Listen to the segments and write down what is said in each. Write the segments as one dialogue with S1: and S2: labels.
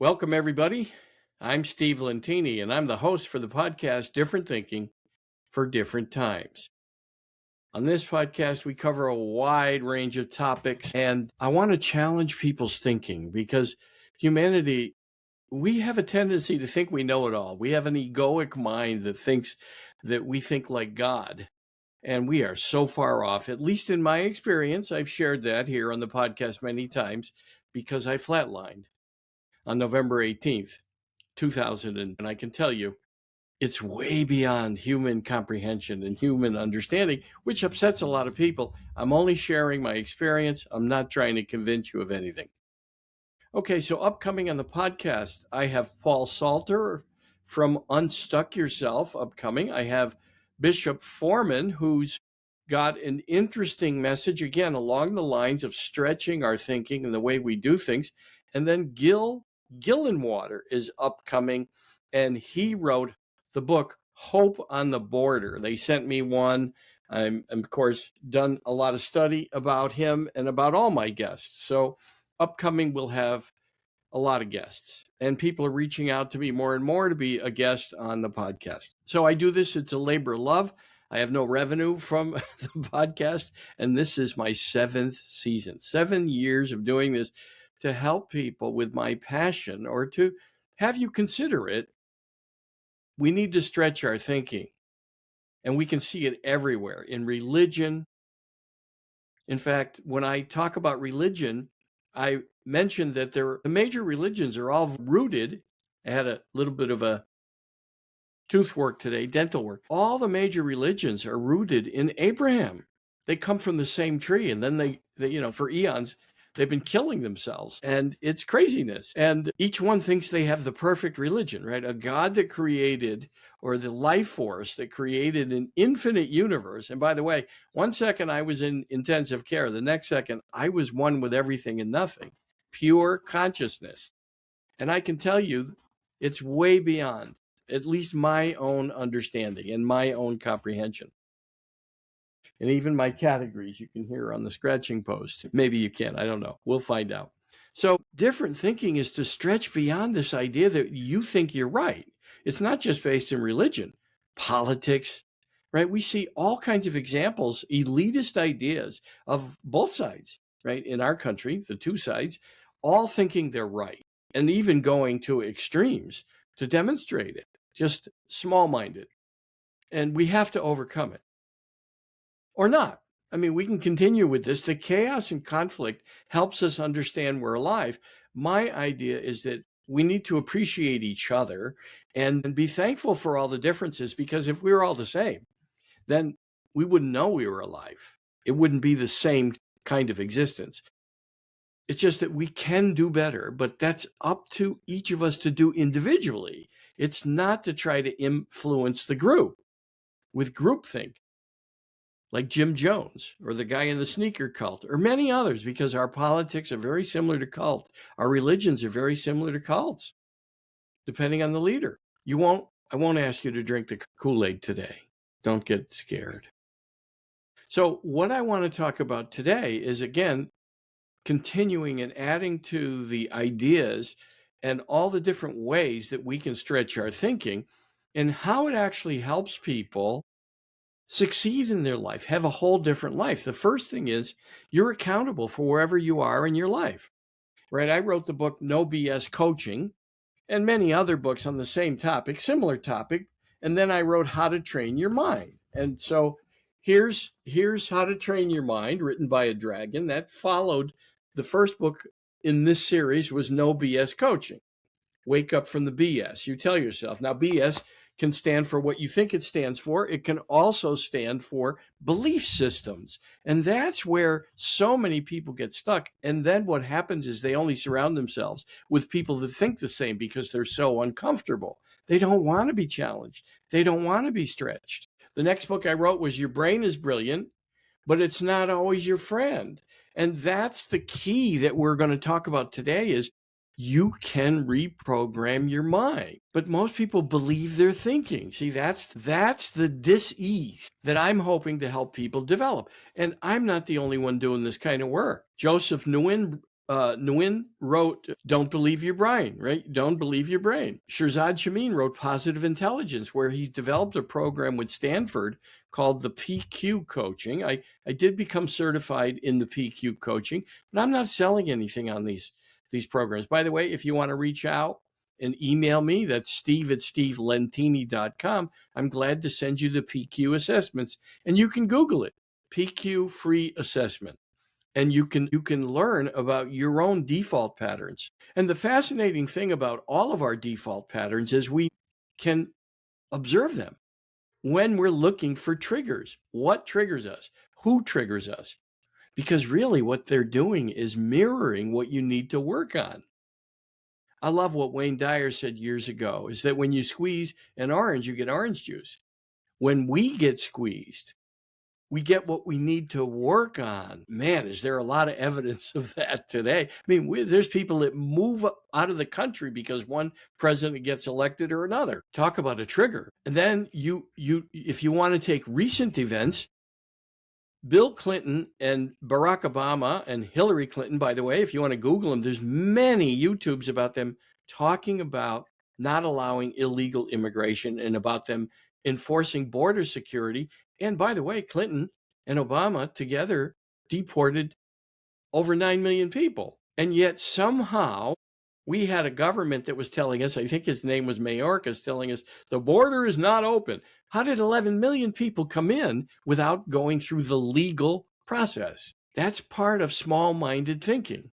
S1: Welcome, everybody. I'm Steve Lentini, and I'm the host for the podcast Different Thinking for Different Times. On this podcast, we cover a wide range of topics, and I want to challenge people's thinking because humanity, we have a tendency to think we know it all. We have an egoic mind that thinks that we think like God, and we are so far off. At least in my experience, I've shared that here on the podcast many times because I flatlined on November 18th, 2000. And I can tell you, it's way beyond human comprehension and human understanding, which upsets a lot of people. I'm only sharing my experience. I'm not trying to convince you of anything. Okay, so upcoming on the podcast, I have Paul Salter from Unstuck Yourself upcoming. I have Bishop Foreman, who's got an interesting message, again, along the lines of stretching our thinking and the way we do things. And then Gil Gillenwater is upcoming, and he wrote the book Hope on the Border. They sent me one. I'm, of course, done a lot of study about him and about all my guests. So upcoming, we'll have a lot of guests, and people are reaching out to me more and more to be a guest on the podcast. So I do this. It's a labor of love. I have no revenue from the podcast, and this is my 7th season, 7 years of doing this to help people with my passion, or to have you consider it. We need to stretch our thinking, and we can see it everywhere in religion. In fact, when I talk about religion, I mentioned that the major religions are all rooted. I had a little bit of a tooth work today, dental work. All the major religions are rooted in Abraham. They come from the same tree, and then they for eons, they've been killing themselves, and it's craziness. And each one thinks they have the perfect religion, right? A God that created, or the life force that created an infinite universe. And by the way, one second I was in intensive care. The next second, I was one with everything and nothing, pure consciousness. And I can tell you, it's way beyond at least my own understanding and my own comprehension. And even my categories you can hear on the scratching post. Maybe you can, I don't know. We'll find out. So different thinking is to stretch beyond this idea that you think you're right. It's not just based in religion, politics, right? We see all kinds of examples, elitist ideas of both sides, right? In our country, the two sides, all thinking they're right, and even going to extremes to demonstrate it, just small-minded. And we have to overcome it. Or not. I mean, we can continue with this. The chaos and conflict helps us understand we're alive. My idea is that we need to appreciate each other and be thankful for all the differences, because if we were all the same, then we wouldn't know we were alive. It wouldn't be the same kind of existence. It's just that we can do better, but that's up to each of us to do individually. It's not to try to influence the group with groupthink, like Jim Jones or the guy in the sneaker cult or many others, because our politics are very similar to cult. Our religions are very similar to cults, depending on the leader. I won't ask you to drink the Kool-Aid today. Don't get scared. So what I want to talk about today is, again, continuing and adding to the ideas and all the different ways that we can stretch our thinking and how it actually helps people succeed in their life, have a whole different life. The first thing is you're accountable for wherever you are in your life, right? I wrote the book No BS Coaching and many other books on the same topic, similar topic. And then I wrote How to Train Your Mind. And so here's How to Train Your Mind, written by a dragon. That followed the first book in this series was No BS Coaching. Wake up from the BS. You tell yourself. Now, BS can stand for what you think it stands for. It can also stand for belief systems. And that's where so many people get stuck. And then what happens is they only surround themselves with people that think the same because they're so uncomfortable. They don't want to be challenged. They don't want to be stretched. The next book I wrote was Your Brain is Brilliant, but It's Not Always Your Friend. And that's the key that we're going to talk about today is you can reprogram your mind. But most people believe they're thinking. See, that's the dis-ease that I'm hoping to help people develop. And I'm not the only one doing this kind of work. Joseph Nguyen Nguyen wrote, "Don't believe your brain," right? Don't believe your brain. Shirzad Chamine wrote Positive Intelligence, where he developed a program with Stanford called the PQ coaching. I did become certified in the PQ coaching, but I'm not selling anything on these programs. By the way, if you want to reach out and email me, that's steve@stevelentini.com. I'm glad to send you the PQ assessments, and you can Google it, PQ free assessment. And you can learn about your own default patterns. And the fascinating thing about all of our default patterns is we can observe them when we're looking for triggers. What triggers us? Who triggers us? Because really what they're doing is mirroring what you need to work on. I love what Wayne Dyer said years ago, is that when you squeeze an orange, you get orange juice. When we get squeezed, we get what we need to work on. Man, is there a lot of evidence of that today? I mean, there's people that move out of the country because one president gets elected or another. Talk about a trigger. And then if you want to take recent events, Bill Clinton and Barack Obama and Hillary Clinton, by the way, if you want to Google them, there's many YouTubes about them talking about not allowing illegal immigration and about them enforcing border security. And by the way, Clinton and Obama together deported over 9 million people. And yet somehow we had a government that was telling us, I think his name was Mayorkas, telling us the border is not open. How did 11 million people come in without going through the legal process? That's part of small-minded thinking.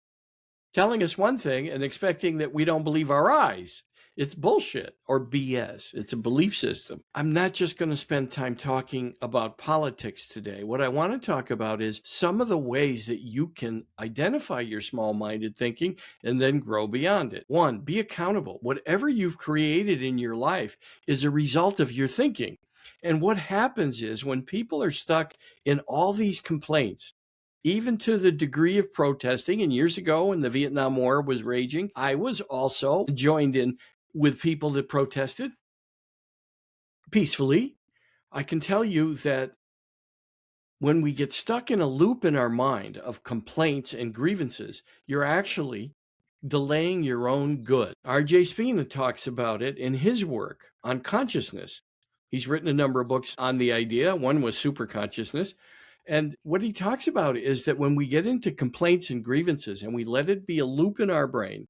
S1: Telling us one thing and expecting that we don't believe our eyes. It's bullshit or BS. It's a belief system. I'm not just going to spend time talking about politics today. What I want to talk about is some of the ways that you can identify your small-minded thinking and then grow beyond it. One, be accountable. Whatever you've created in your life is a result of your thinking. And what happens is when people are stuck in all these complaints, even to the degree of protesting, and years ago when the Vietnam War was raging, I was also joined in with people that protested peacefully. I can tell you that when we get stuck in a loop in our mind of complaints and grievances, you're actually delaying your own good. R.J. Spina talks about it in his work on consciousness. He's written a number of books on the idea. One was Super Consciousness. And what he talks about is that when we get into complaints and grievances and we let it be a loop in our brain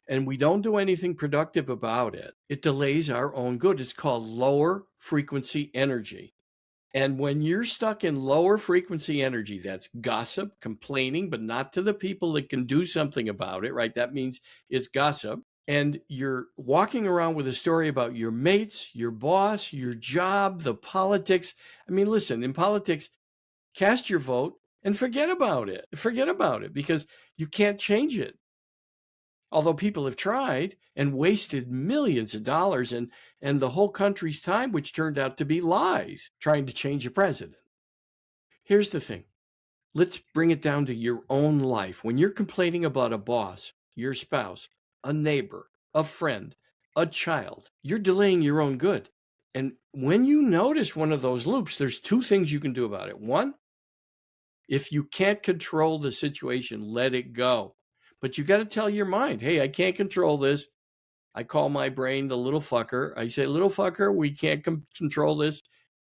S1: and we don't do anything productive about it, it delays our own good. It's called lower frequency energy. And when you're stuck in lower frequency energy, that's gossip, complaining, but not to the people that can do something about it, right? That means it's gossip. And you're walking around with a story about your mates, your boss, your job, the politics. I mean, listen, in politics, cast your vote and forget about it. Forget about it because you can't change it. Although people have tried and wasted millions of dollars and the whole country's time, which turned out to be lies, trying to change a president. Here's the thing. Let's bring it down to your own life. When you're complaining about a boss, your spouse, a neighbor, a friend, a child, you're delaying your own good. And when you notice one of those loops, there's two things you can do about it. One, if you can't control the situation, let it go. But you got to tell your mind, hey, I can't control this. I call my brain the little fucker. I say, little fucker, we can't control this.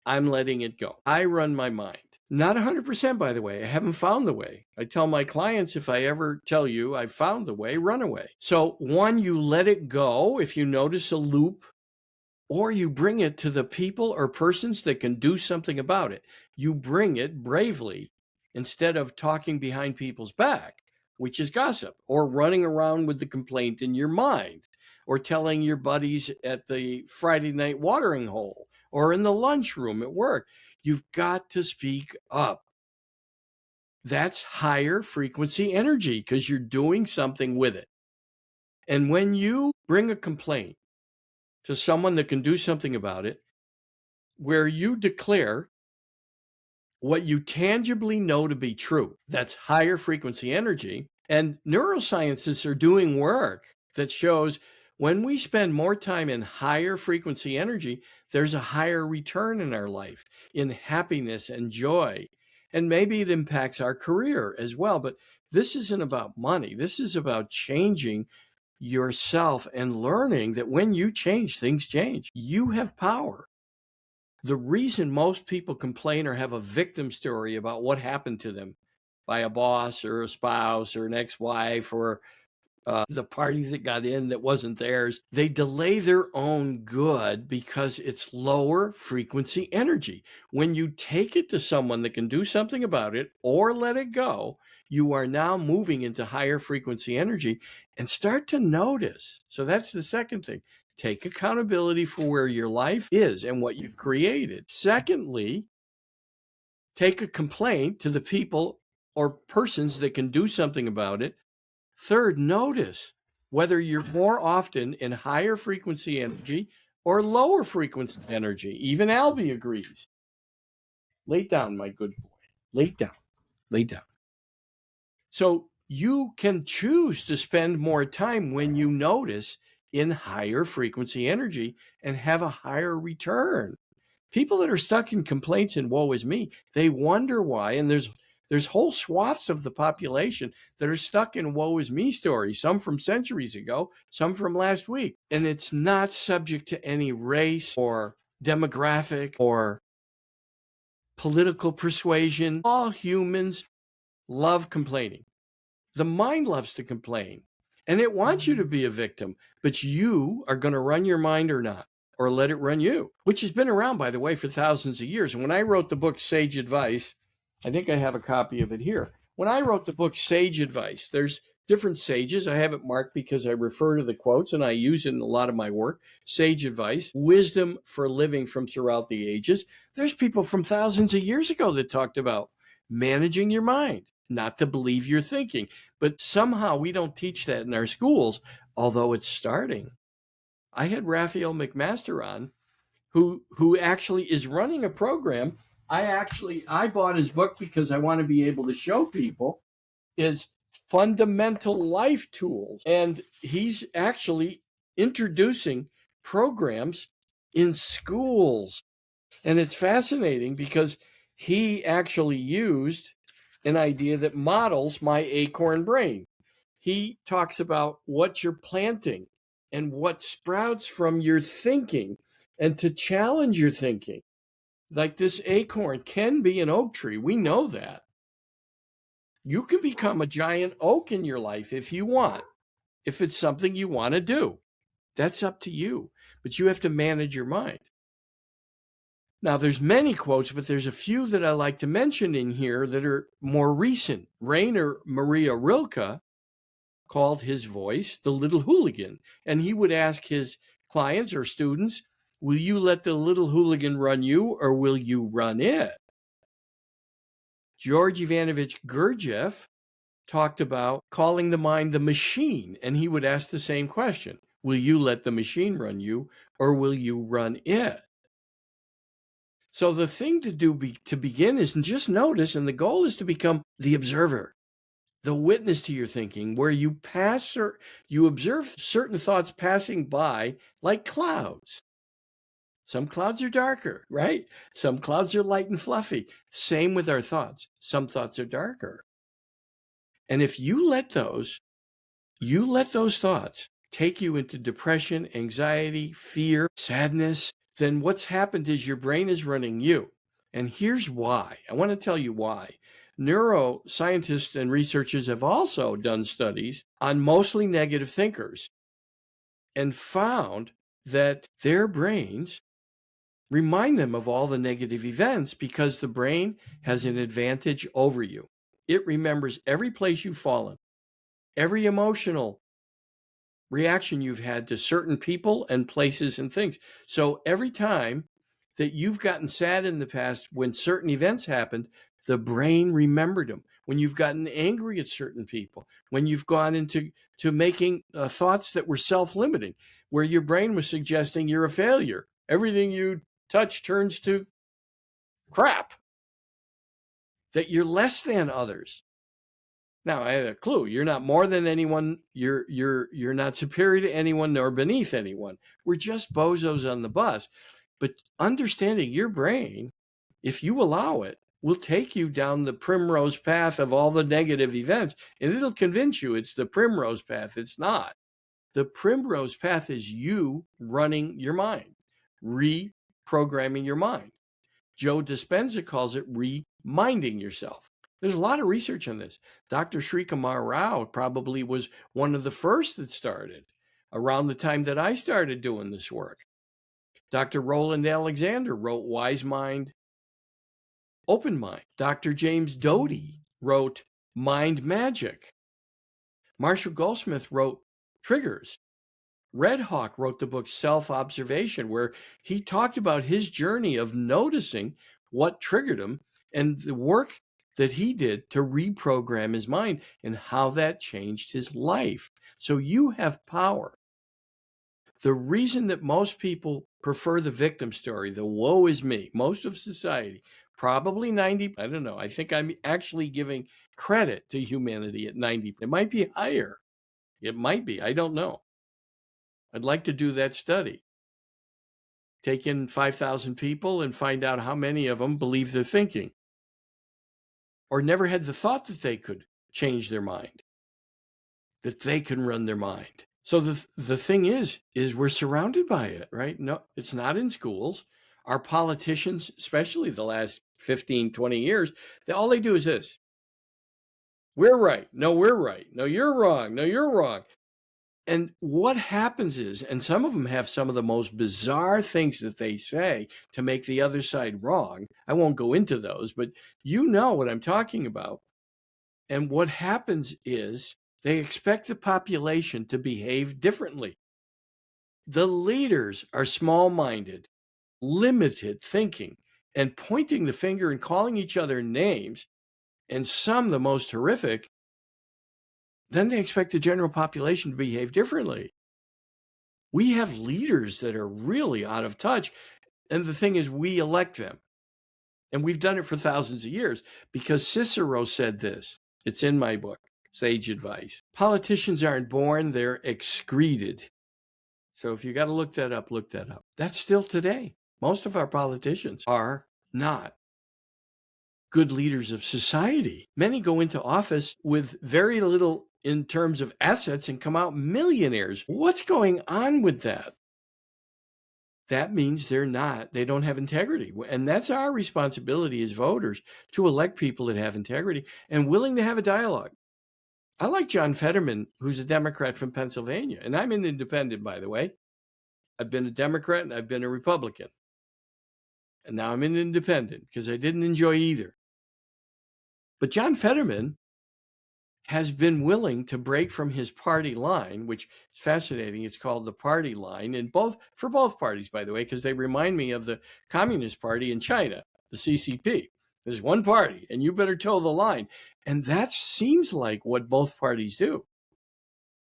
S1: I'm letting it go. I run my mind. Not 100%, by the way. I haven't found the way. I tell my clients, if I ever tell you I've found the way, run away. So one, you let it go if you notice a loop, or you bring it to the people or persons that can do something about it. You bring it bravely instead of talking behind people's back, which is gossip, or running around with the complaint in your mind, or telling your buddies at the Friday night watering hole, or in the lunchroom at work. You've got to speak up. That's higher frequency energy because you're doing something with it. And when you bring a complaint to someone that can do something about it, where you declare what you tangibly know to be true, that's higher frequency energy. And neuroscientists are doing work that shows when we spend more time in higher frequency energy, there's a higher return in our life, in happiness and joy. And maybe it impacts our career as well. But This isn't about money. This is about changing yourself and learning that when you change, things change. You have power. The reason most people complain or have a victim story about what happened to them by a boss or a spouse or an ex-wife or the party that got in that wasn't theirs, they delay their own good because it's lower frequency energy. When you take it to someone that can do something about it or let it go, you are now moving into higher frequency energy and start to notice. So that's the second thing. Take accountability for where your life is and what you've created. Secondly, take a complaint to the people or persons that can do something about it. Third, notice whether you're more often in higher frequency energy or lower frequency energy. Even Albie agrees. Lay down, my good boy. Lay down. Lay down. So you can choose to spend more time when you notice in higher frequency energy and have a higher return. People that are stuck in complaints and woe is me, they wonder why. And there's whole swaths of the population that are stuck in woe is me stories, some from centuries ago, some from last week. And it's not subject to any race or demographic or political persuasion. All humans love complaining. The mind loves to complain, and it wants you to be a victim, but you are going to run your mind or not, or let it run you, which has been around, by the way, for thousands of years. And when I wrote the book Sage Advice, I think I have a copy of it here. When I wrote the book Sage Advice, there's different sages. I have it marked because I refer to the quotes and I use it in a lot of my work. Sage advice, wisdom for living from throughout the ages. There's people from thousands of years ago that talked about managing your mind, not to believe you're thinking. But somehow we don't teach that in our schools, although it's starting. I had Raphael McMaster on, who actually is running a program. I bought his book because I want to be able to show people is fundamental life tools. And he's actually introducing programs in schools. And it's fascinating because he actually used an idea that models my acorn brain. He talks about what you're planting and what sprouts from your thinking and to challenge your thinking. Like this acorn can be an oak tree. We know that. You can become a giant oak in your life if you want, if it's something you want to do. That's up to you, but you have to manage your mind. Now, there's many quotes, but there's a few that I like to mention in here that are more recent. Rainer Maria Rilke called his voice the little hooligan, and he would ask his clients or students, will you let the little hooligan run you or will you run it? George Ivanovich Gurdjieff talked about calling the mind the machine, and he would ask the same question. Will you let the machine run you or will you run it? So the thing to do to begin is just notice, and the goal is to become the observer, the witness to your thinking, where you observe certain thoughts passing by like clouds. Some clouds are darker, right? Some clouds are light and fluffy. Same with our thoughts. Some thoughts are darker. And if you let those thoughts take you into depression, anxiety, fear, sadness, then what's happened is your brain is running you. And here's why. I want to tell you why. Neuroscientists and researchers have also done studies on mostly negative thinkers and found that their brains remind them of all the negative events because the brain has an advantage over you. It remembers every place you've fallen, every emotional reaction you've had to certain people and places and things. So every time that you've gotten sad in the past when certain events happened, the brain remembered them. When you've gotten angry at certain people, when you've gone into making thoughts that were self-limiting, where your brain was suggesting you're a failure. Everything you touch turns to crap, that you're less than others. Now, I have a clue. You're not more than anyone. You're not superior to anyone nor beneath anyone. We're just bozos on the bus. But understanding your brain, if you allow it, will take you down the primrose path of all the negative events, and it'll convince you it's the primrose path. It's not. The primrose path is you running your mind, reprogramming your mind. Joe Dispenza calls it reminding yourself. There's a lot of research on this. Dr. Srikumar Rao probably was one of the first that started around the time that I started doing this work. Dr. Roland Alexander wrote Wise Mind, Open Mind. Dr. James Doty wrote Mind Magic. Marshall Goldsmith wrote Triggers. Red Hawk wrote the book Self-Observation, where he talked about his journey of noticing what triggered him and the work that he did to reprogram his mind and how that changed his life. So you have power. The reason that most people prefer the victim story, the woe is me, most of society, probably 90, I don't know, I think I'm actually giving credit to humanity at 90. It might be higher. It might be. I don't know. I'd like to do that study. Take in 5,000 people and find out how many of them believe they're thinking or never had the thought that they could change their mind, that they can run their mind. So the thing is we're surrounded by it, right? No, it's not in schools. Our politicians, especially the last 15, 20 years, all they do is this. We're right. No, we're right. No, you're wrong. No, you're wrong. And what happens is, and some of them have some of the most bizarre things that they say to make the other side wrong. I won't go into those, but you know what I'm talking about. And what happens is they expect the population to behave differently. The leaders are small-minded, limited thinking, and pointing the finger and calling each other names, and some the most horrific. Then they expect the general population to behave differently. We have leaders that are really out of touch. And the thing is, we elect them. And we've done it for thousands of years because Cicero said this. It's in my book, Sage Advice. Politicians aren't born, they're excreted. So if you got to look that up, look that up. That's still today. Most of our politicians are not good leaders of society. Many go into office with very little in terms of assets and come out millionaires. What's going on with that? That means they don't have integrity. And that's our responsibility as voters to elect people that have integrity and willing to have a dialogue. I like John Fetterman, who's a Democrat from Pennsylvania, and I'm an independent, by the way. I've been a Democrat and I've been a Republican. And now I'm an independent because I didn't enjoy either. But John Fetterman has been willing to break from his party line, which is fascinating. It's called the party line, and for both parties, by the way, because they remind me of the Communist Party in China, the CCP. There's one party, and you better toe the line. And that seems like what both parties do,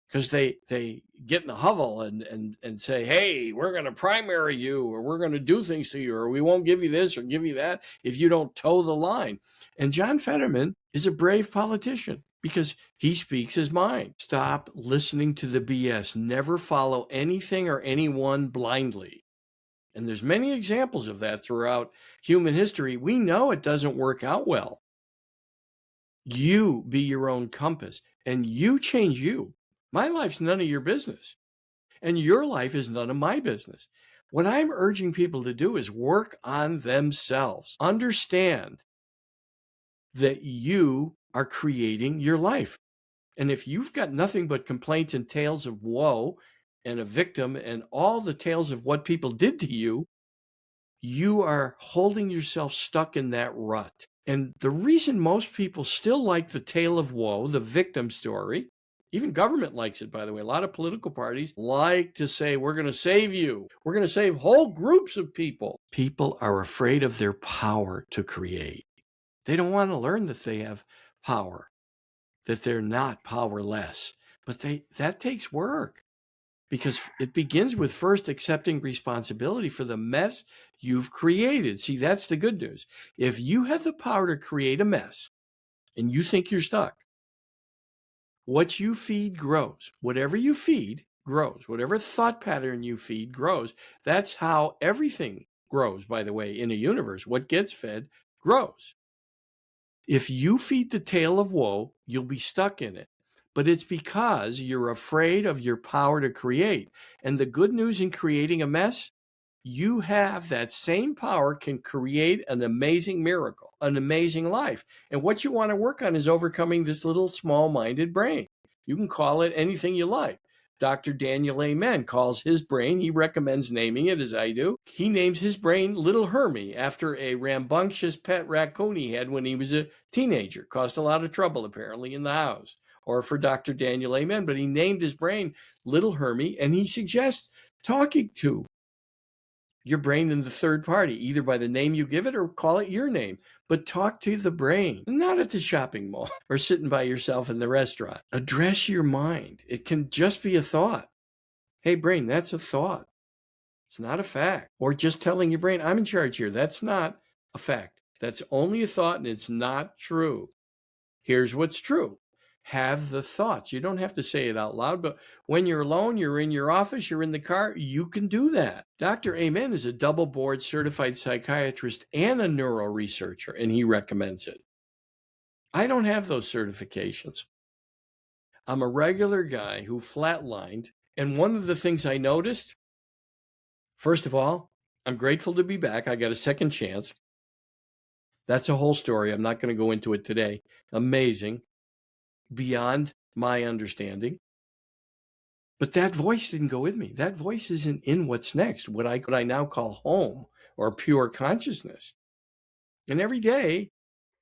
S1: because they get in a hovel and say, hey, we're going to primary you, or we're going to do things to you, or we won't give you this or give you that if you don't toe the line. And John Fetterman is a brave politician because he speaks his mind. Stop listening to the BS. Never follow anything or anyone blindly. And there's many examples of that throughout human history. We know it doesn't work out well. You be your own compass and you change you. My life's none of your business. And your life is none of my business. What I'm urging people to do is work on themselves. Understand that you are creating your life. And if you've got nothing but complaints and tales of woe and a victim and all the tales of what people did to you, you are holding yourself stuck in that rut. And the reason most people still like the tale of woe, the victim story, even government likes it, by the way. A lot of political parties like to say, we're going to save you. We're going to save whole groups of people. People are afraid of their power to create. They don't want to learn that they have power, that they're not powerless. But that takes work because it begins with first accepting responsibility for the mess you've created. See, that's the good news. If you have the power to create a mess and you think you're stuck, what you feed grows. Whatever you feed grows. Whatever thought pattern you feed grows. That's how everything grows, by the way, in a universe. What gets fed grows. If you feed the tale of woe, you'll be stuck in it. But it's because you're afraid of your power to create. And the good news in creating a mess, you have that same power, can create an amazing miracle, an amazing life. And what you want to work on is overcoming this little small-minded brain. You can call it anything you like. Dr. Daniel Amen calls his brain, he recommends naming it as I do. He names his brain Little Hermie after a rambunctious pet raccoon he had when he was a teenager. Caused a lot of trouble apparently in the house, or for Dr. Daniel Amen, but he named his brain Little Hermie, and he suggests talking to your brain in the third party, either by the name you give it or call it your name. But talk to the brain, not at the shopping mall or sitting by yourself in the restaurant. Address your mind. It can just be a thought. Hey, brain, that's a thought. It's not a fact. Or just telling your brain, I'm in charge here. That's not a fact. That's only a thought, and it's not true. Here's what's true. Have the thoughts. You don't have to say it out loud, but when you're alone, you're in your office, you're in the car, you can do that. Dr. Amen is a double board certified psychiatrist and a neuro researcher, and he recommends it. I don't have those certifications. I'm a regular guy who flatlined, and one of the things I noticed, first of all, I'm grateful to be back. I got a second chance. That's a whole story. I'm not going to go into it today. Amazing. Beyond my understanding. But that voice didn't go with me. That voice isn't in what's next, what I now call home or pure consciousness. And every day,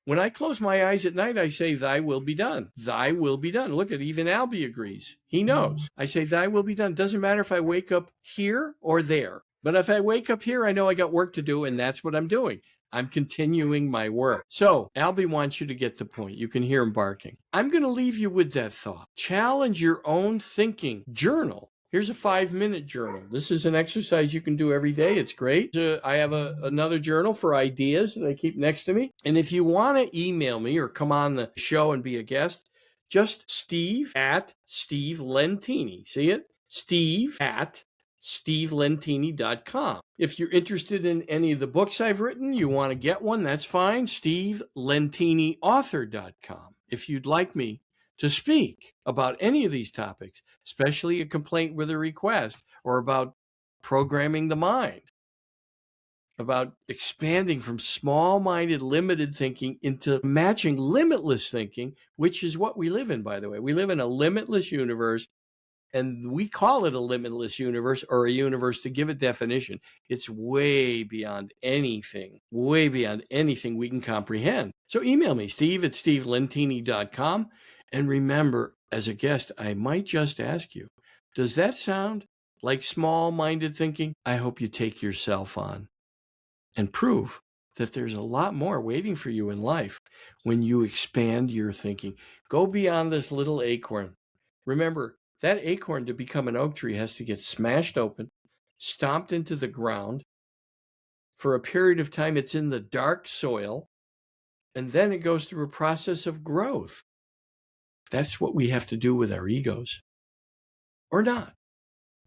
S1: when I close my eyes at night, I say, thy will be done. Thy will be done. Look at, even Albie agrees. He knows. I say, thy will be done. Doesn't matter if I wake up here or there. But if I wake up here, I know I got work to do, and that's what I'm doing. I'm continuing my work. So Albie wants you to get the point. You can hear him barking. I'm going to leave you with that thought. Challenge your own thinking. Journal. Here's a 5-minute journal. This is an exercise you can do every day. It's great. I have another journal for ideas that I keep next to me. And if you want to email me or come on the show and be a guest, just Steve at Steve Lentini. See it? Steve at SteveLentini.com. If you're interested in any of the books I've written, you want to get one, that's fine. SteveLentiniAuthor.com. If you'd like me to speak about any of these topics, especially a complaint with a request, or about programming the mind, about expanding from small-minded, limited thinking into matching limitless thinking, which is what we live in, by the way. We live in a limitless universe. And we call it a limitless universe, or a universe, to give it definition. It's way beyond anything we can comprehend. So email me, Steve at SteveLentini.com. And remember, as a guest, I might just ask you, does that sound like small-minded thinking? I hope you take yourself on and prove that there's a lot more waiting for you in life when you expand your thinking. Go beyond this little acorn. Remember, that acorn, to become an oak tree, has to get smashed open, stomped into the ground. For a period of time, it's in the dark soil, and then it goes through a process of growth. That's what we have to do with our egos. Or not.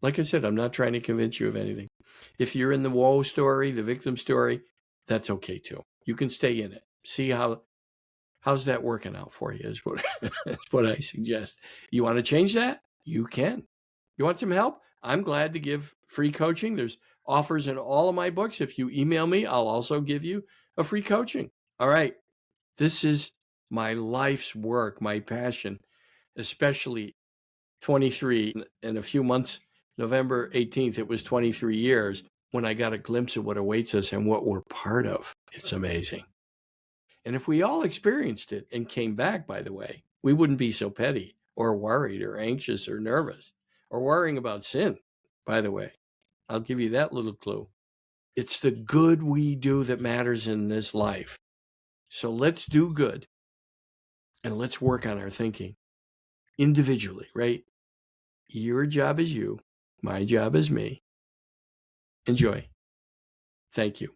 S1: Like I said, I'm not trying to convince you of anything. If you're in the woe story, the victim story, that's okay too. You can stay in it. See how's that working out for you is what, that's what I suggest. You want to change that? You can. You want some help? I'm glad to give free coaching. There's offers in all of my books. If you email me, I'll also give you a free coaching. All right. This is my life's work, my passion, especially 23 in a few months. November 18th, it was 23 years when I got a glimpse of what awaits us and what we're part of. It's amazing. And if we all experienced it and came back, by the way, we wouldn't be so petty or worried or anxious or nervous or worrying about sin. By the way, I'll give you that little clue. It's the good we do that matters in this life. So let's do good and let's work on our thinking individually, right? Your job is you. My job is me. Enjoy. Thank you.